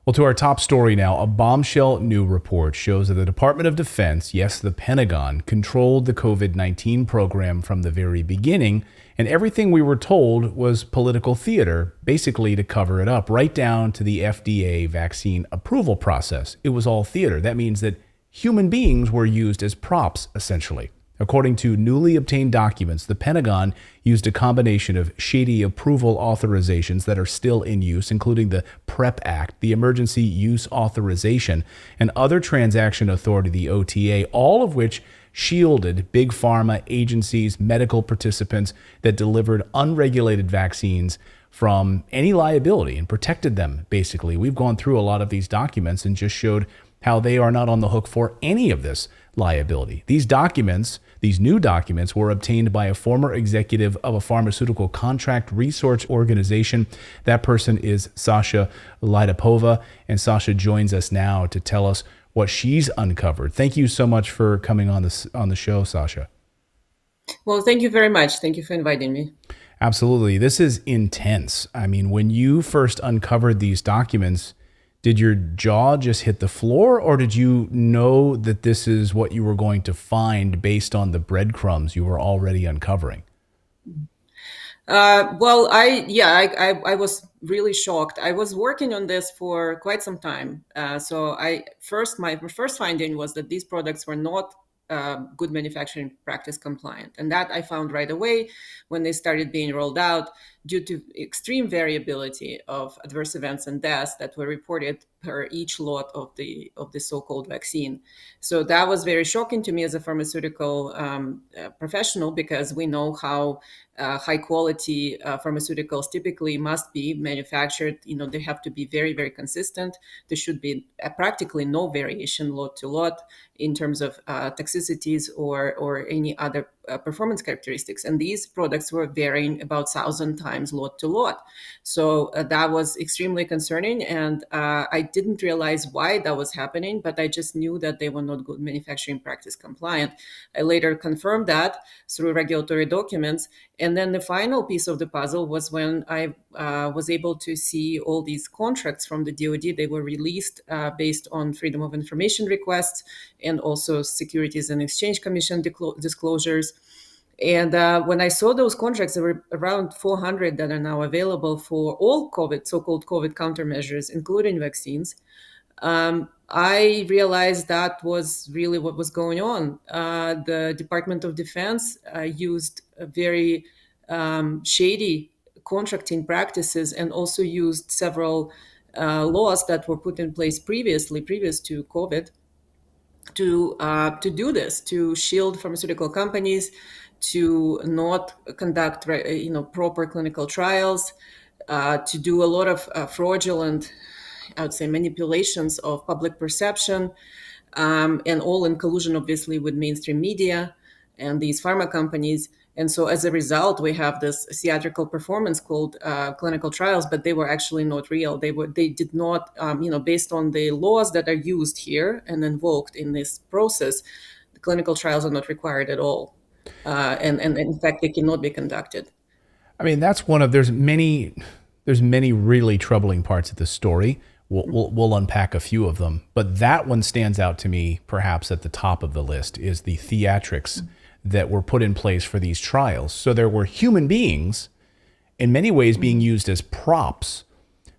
Well, to our top story now, a bombshell new report shows that the Department of Defense, yes, the Pentagon, controlled the COVID-19 program from the very beginning, and everything we were told was political theater, basically to cover it up, right down to the FDA vaccine approval process. It was all theater. That means that human beings were used as props, essentially. According to newly obtained documents, the Pentagon used a combination of shady approval authorizations that are still in use, including the PrEP Act, the Emergency Use Authorization, and other transaction authority, the OTA, all of which shielded big pharma agencies, medical participants that delivered unregulated vaccines from any liability and protected them, basically. We've gone through a lot of these documents and just showed how they are not on the hook for any of this liability. These documents, these new documents, were obtained by a former executive of a pharmaceutical contract research organization. That person is Sasha Latypova, and Sasha joins us now to tell us what she's uncovered. Thank you so much for coming on the show, Sasha. Well, thank you very much. Thank you for inviting me. Absolutely. This is intense. I mean, when you first uncovered these documents, did your jaw just hit the floor, or did you know that this is what you were going to find based on the breadcrumbs you were already uncovering? I was really shocked. I was working on this for quite some time. My first finding was that these products were not good manufacturing practice compliant, and that I found right away when they started being rolled out, due to extreme variability of adverse events and deaths that were reported per each lot of the so-called vaccine. So that was very shocking to me as a pharmaceutical professional, because we know how high quality pharmaceuticals typically must be manufactured. They have to be very, very consistent. There should be practically no variation lot to lot in terms of toxicities or any other performance characteristics. And these products were varying about 1,000 times lot to lot. So that was extremely concerning. And I didn't realize why that was happening, but I just knew that they were not good manufacturing practice compliant. I later confirmed that through regulatory documents. And then the final piece of the puzzle was when I was able to see all these contracts from the DoD. They were released based on Freedom of Information requests and also Securities and Exchange Commission disclosures. And when I saw those contracts, there were around 400 that are now available for all COVID, so-called COVID countermeasures, including vaccines. I realized that was really what was going on. The Department of Defense used a very shady contracting practices, and also used several laws that were put in place previous to COVID, to do this, to shield pharmaceutical companies, to not conduct proper clinical trials, to do a lot of fraudulent, I would say, manipulations of public perception, and all in collusion, obviously, with mainstream media and these pharma companies. And so as a result, we have this theatrical performance called clinical trials, but they were actually not real. They did not, based on the laws that are used here and invoked in this process, the clinical trials are not required at all. And in fact, they cannot be conducted. I mean, there's many really troubling parts of the story. We'll unpack a few of them, but that one stands out to me, perhaps at the top of the list, is the theatrics that were put in place for these trials. So there were human beings, in many ways, being used as props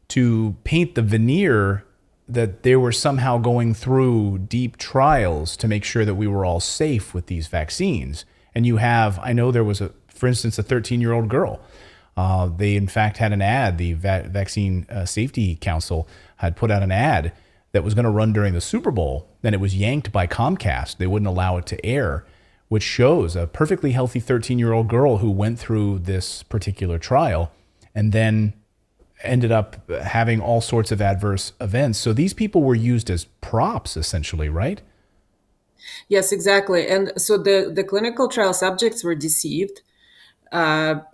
to paint the veneer that they were somehow going through deep trials to make sure that we were all safe with these vaccines. And I know there was for instance, a 13-year-old girl. They, in fact, had an ad. The Vaccine Safety Council had put out an ad that was going to run during the Super Bowl. Then it was yanked by Comcast. They wouldn't allow it to air, which shows a perfectly healthy 13-year-old girl who went through this particular trial and then ended up having all sorts of adverse events. So these people were used as props, essentially, right? Yes, exactly. And so the clinical trial subjects were deceived. But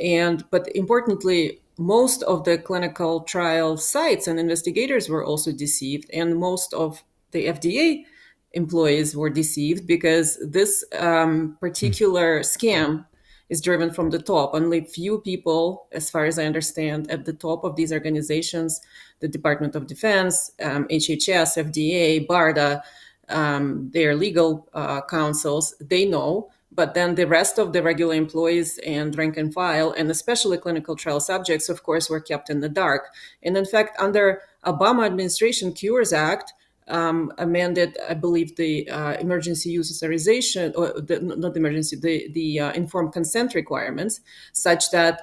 importantly, most of the clinical trial sites and investigators were also deceived, and most of the FDA employees were deceived, because this particular scam is driven from the top. Only few people, as far as I understand, at the top of these organizations, the Department of Defense, HHS, FDA, BARDA, their legal counsels, they know. But then the rest of the regular employees and rank and file, and especially clinical trial subjects, of course, were kept in the dark. And in fact, under Obama administration Cures Act, amended, I believe, the emergency use authorization, or not emergency, the informed consent requirements, such that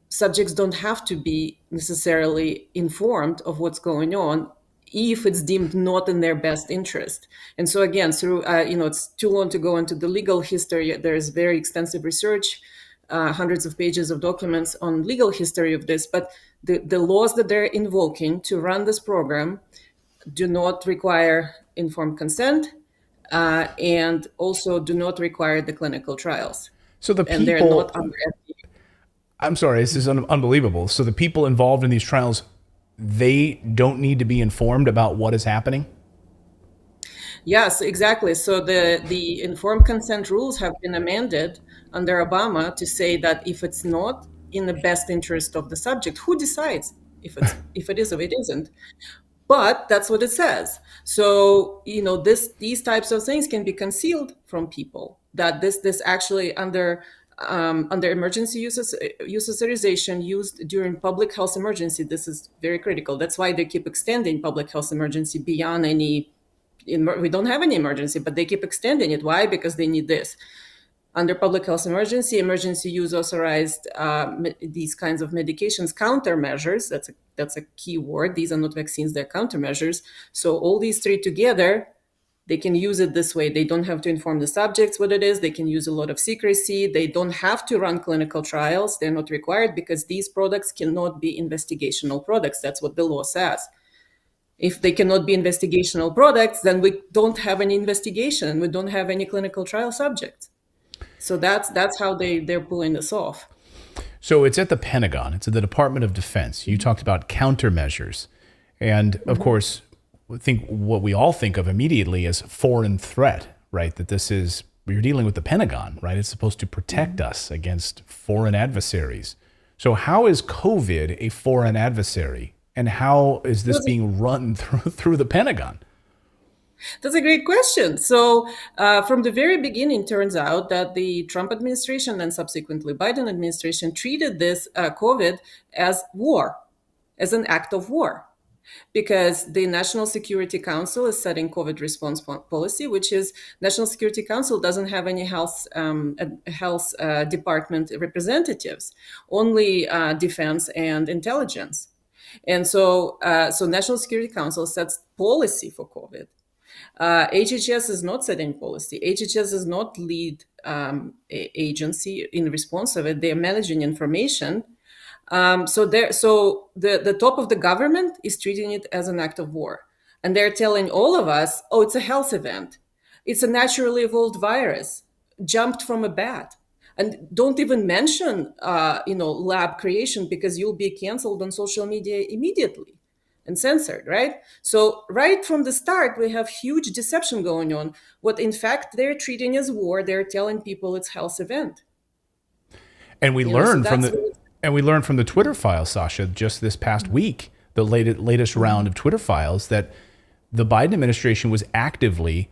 subjects don't have to be necessarily informed of what's going on if it's deemed not in their best interest. And so again, through it's too long to go into the legal history. There is very extensive research, hundreds of pages of documents on legal history of this. But the laws that they're invoking to run this program do not require informed consent, and also do not require the clinical trials. So the And they're not people, under FDA. I'm sorry, this is unbelievable. So the people involved in these trials, they don't need to be informed about what is happening? Yes, exactly. So the informed consent rules have been amended under Obama to say that if it's not in the best interest of the subject, who decides if it is or it isn't? But that's what it says. So these types of things can be concealed from people. That this actually under emergency use authorization used during public health emergency. This is very critical. That's why they keep extending public health emergency beyond any. We don't have any emergency, but they keep extending it. Why? Because they need this. Under public health emergency use authorized these kinds of medications, countermeasures. That's a key word. These are not vaccines; they're countermeasures. So all these three together, they can use it this way. They don't have to inform the subjects what it is. They can use a lot of secrecy. They don't have to run clinical trials. They're not required because these products cannot be investigational products. That's what the law says. If they cannot be investigational products, then we don't have any investigation. We don't have any clinical trial subjects. So that's how they're pulling this off. So it's at the Pentagon, it's at the Department of Defense. You talked about countermeasures. And of course, I think what we all think of immediately is foreign threat, right? That this is, you're dealing with the Pentagon, right? It's supposed to protect us against foreign adversaries. So how is COVID a foreign adversary? And how is this being run through the Pentagon? That's a great question. So, from the very beginning, turns out that the Trump administration and subsequently Biden administration treated this COVID as war, as an act of war, because the National Security Council is setting COVID response policy, which is National Security Council doesn't have any health department representatives, only defense and intelligence. And so National Security Council sets policy for COVID. HHS is not setting policy. HHS is not lead agency in response of it. They are managing information. So the top of the government is treating it as an act of war, and they're telling all of us, "Oh, it's a health event. It's a naturally evolved virus, jumped from a bat." And don't even mention, lab creation, because you'll be canceled on social media immediately and censored, right? So right from the start, we have huge deception going on. What in fact they're treating as war, they're telling people it's health event. And we You know, so learned from that's the and we learned from the Twitter files, Sasha, just this past week, the latest round of Twitter files, that the Biden administration was actively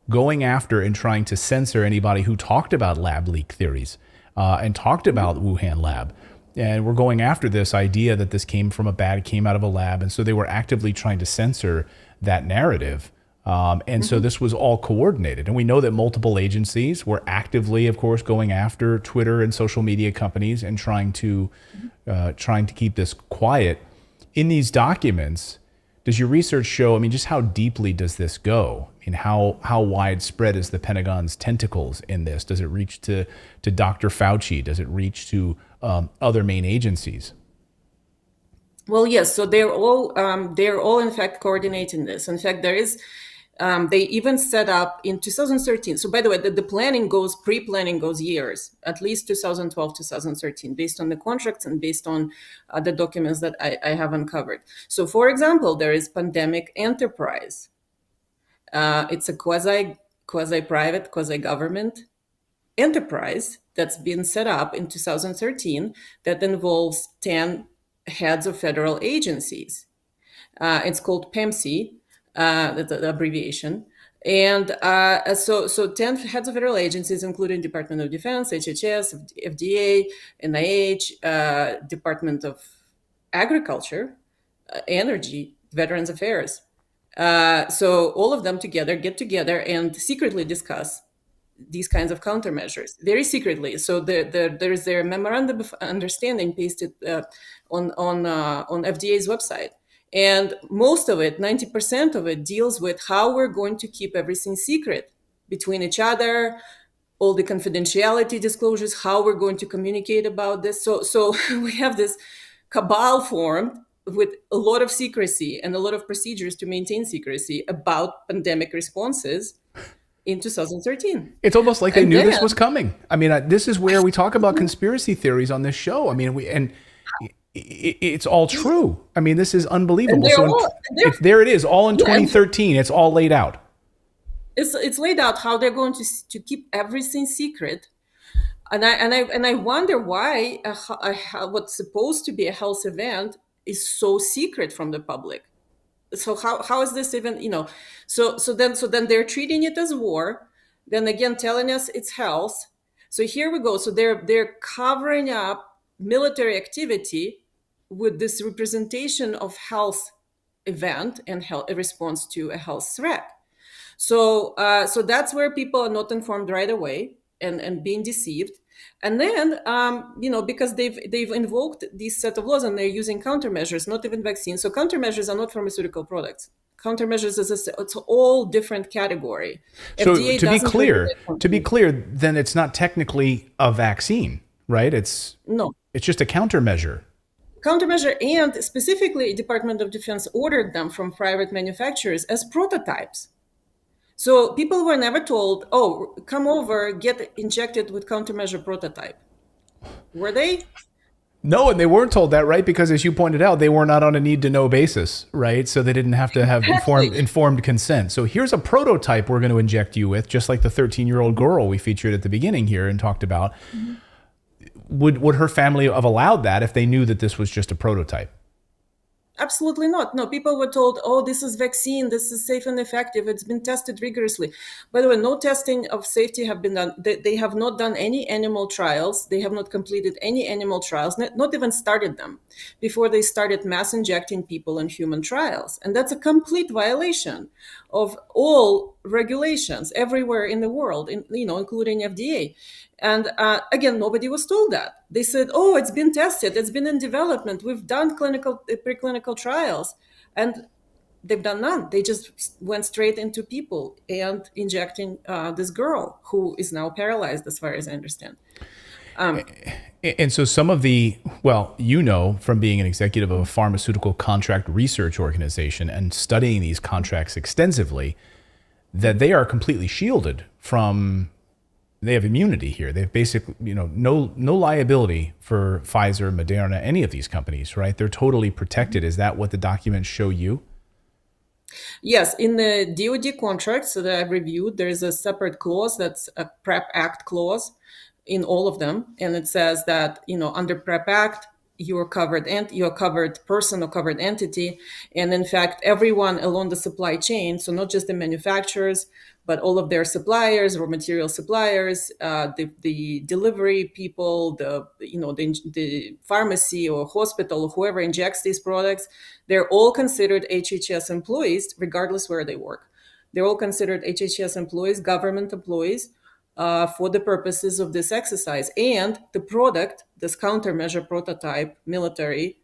going after and trying to censor anybody who talked about lab leak theories and talked about Wuhan lab. And we're going after this idea that this came from a bat, came out of a lab. And so they were actively trying to censor that narrative. And so this was all coordinated. And we know that multiple agencies were actively, of course, going after Twitter and social media companies and trying to keep this quiet. In these documents, does your research show, I mean, just how deeply does this go? I mean, how widespread is the Pentagon's tentacles in this? Does it reach to Dr. Fauci? Does it reach to other main agencies? Well, yes. So they're all in fact coordinating this. In fact, there is. They even set up in 2013. So by the way, the pre-planning goes years, at least 2012, 2013, based on the contracts and based on the documents that I have uncovered. So for example, there is Pandemic Enterprise. It's a quasi-private, quasi-government enterprise that's been set up in 2013 that involves 10 heads of federal agencies. It's called PEMC, the abbreviation. And so 10 heads of federal agencies, including Department of Defense, HHS, FDA, NIH, Department of Agriculture, Energy, Veterans Affairs. So all of them together get together and secretly discuss these kinds of countermeasures very secretly. So there is their memorandum of understanding pasted on FDA's website, and most of it, 90% of it, deals with how we're going to keep everything secret between each other, all the confidentiality disclosures, how we're going to communicate about this. So we have this cabal formed with a lot of secrecy and a lot of procedures to maintain secrecy about pandemic responses in 2013. It's almost like they And knew then, this was coming. I mean, this is where we talk about conspiracy theories on this show. I mean, it's all true. I mean, this is unbelievable. they're So all- there it is, all in Yeah, and- 2013. It's all laid out. it's laid out how they're going to keep everything secret. And I wonder why what's supposed to be a health event is so secret from the public. So how is this even, so then they're treating it as war, then again telling us it's health. So here we go. So they're covering up military activity with this representation of health event and a response to a health threat. So that's where people are not informed right away and being deceived. And then, because they've invoked this set of laws and they're using countermeasures, not even vaccines. So countermeasures are not pharmaceutical products. Countermeasures it's a all different category. So FDA to be doesn't clear, regulate then it's not technically a vaccine, right? It's no just a countermeasure. countermeasure, and specifically, Department of Defense ordered them from private manufacturers as prototypes. So people were never told, "Oh, come over, get injected with countermeasure prototype." Were they? No, and they weren't told that, right? Because as you pointed out, they were not on a need-to-know basis, right? So they didn't have to have Exactly. informed consent. So here's a prototype we're going to inject you with, just like the 13-year-old girl we featured at the beginning here and talked about. Mm-hmm. Would her family have allowed that if they knew that this was just a prototype? Absolutely not. No, people were told, "Oh, this is vaccine. This is safe and effective. It's been tested rigorously." By the way, no testing of safety have been done. They have not done any animal trials. They have not completed any animal trials, not even started them before they started mass injecting people in human trials. And that's a complete violation of all regulations everywhere in the world, including FDA. And again, nobody was told that. They said, "Oh, it's been tested. It's been in development. We've done preclinical trials." And they've done none. They just went straight into people and injecting this girl who is now paralyzed, as far as I understand. And so some of from being an executive of a pharmaceutical contract research organization and studying these contracts extensively, that they are completely shielded from... They have immunity here. They have basically, no liability for Pfizer, Moderna, any of these companies, right? They're totally protected. Is that what the documents show you? Yes, in the DoD contracts that I've reviewed, there's a separate clause that's a PrEP Act clause in all of them, and it says that under PrEP Act, you're covered person or covered entity, and in fact, everyone along the supply chain, so not just the manufacturers, but all of their suppliers, raw material suppliers, the delivery people, the pharmacy or hospital, whoever injects these products, they're all considered HHS employees, regardless where they work. They're all considered HHS employees, government employees, for the purposes of this exercise. And the product, this countermeasure prototype, military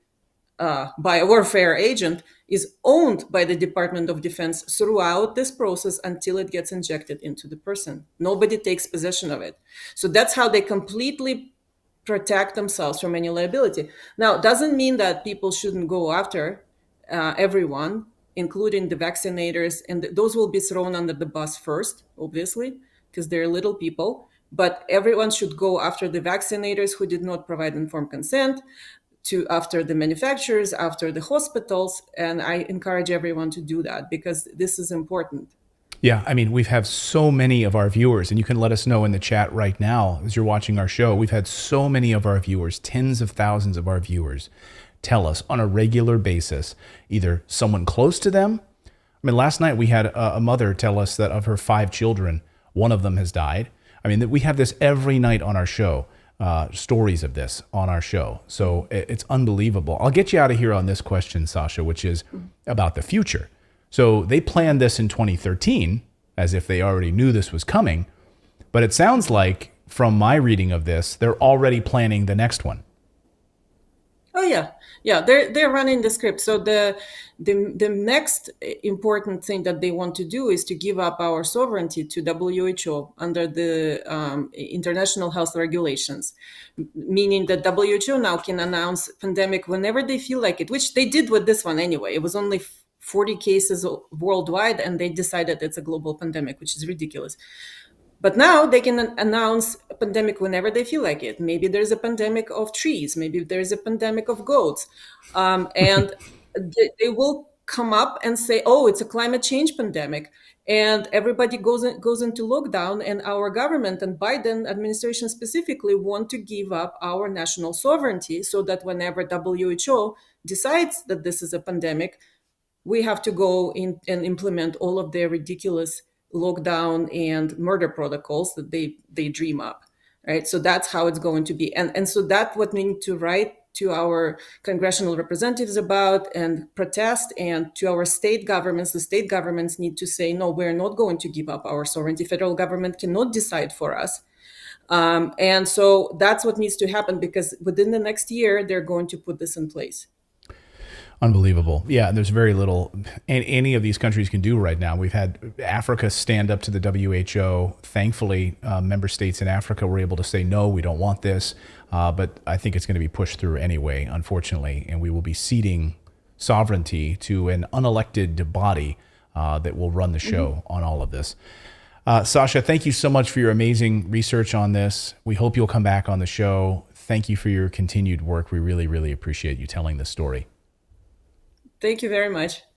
biowarfare agent, is owned by the Department of Defense throughout this process until it gets injected into the person. Nobody takes possession of it. So that's how they completely protect themselves from any liability. Now, it doesn't mean that people shouldn't go after everyone, including the vaccinators, and those will be thrown under the bus first, obviously, because they're little people. But everyone should go after the vaccinators who did not provide informed consent, after the manufacturers, after the hospitals, and I encourage everyone to do that because this is important. Yeah, I mean, we've had so many of our viewers, and you can let us know in the chat right now as you're watching our show. We've had so many of our viewers, tens of thousands of our viewers, tell us on a regular basis, either someone close to them. I mean, last night we had a mother tell us that of her 5 children, one of them has died. I mean, we have this every night on our show, stories of this on our show. So it's unbelievable. I'll get you out of here on this question, Sasha, which is about the future. So they planned this in 2013 as if they already knew this was coming. But it sounds like, from my reading of this, they're already planning the next one. Oh yeah, yeah. They're running the script. So the next important thing that they want to do is to give up our sovereignty to WHO under the international health regulations, meaning that WHO now can announce pandemic whenever they feel like it, which they did with this one anyway. It was only 40 cases worldwide, and they decided it's a global pandemic, which is ridiculous. But now they can announce a pandemic whenever they feel like it. Maybe there's a pandemic of trees. Maybe there's a pandemic of goats. And they will come up and say, oh, it's a climate change pandemic. And everybody goes into lockdown, and our government and Biden administration specifically want to give up our national sovereignty so that whenever WHO decides that this is a pandemic, we have to go in and implement all of their ridiculous lockdown and murder protocols that they dream up, right? So that's how it's going to be, and so that's what we need to write to our congressional representatives about and protest, and to our state governments. The state governments need to say, no, we're not going to give up our sovereignty. Federal government cannot decide for us. And so that's what needs to happen, because within the next year they're going to put this in place. Unbelievable. Yeah, there's very little any of these countries can do right now. We've had Africa stand up to the WHO. Thankfully, member states in Africa were able to say, no, we don't want this. But I think it's going to be pushed through anyway, unfortunately. And we will be ceding sovereignty to an unelected body that will run the show on all of this. Sasha, thank you so much for your amazing research on this. We hope you'll come back on the show. Thank you for your continued work. We really, really appreciate you telling this story. Thank you very much.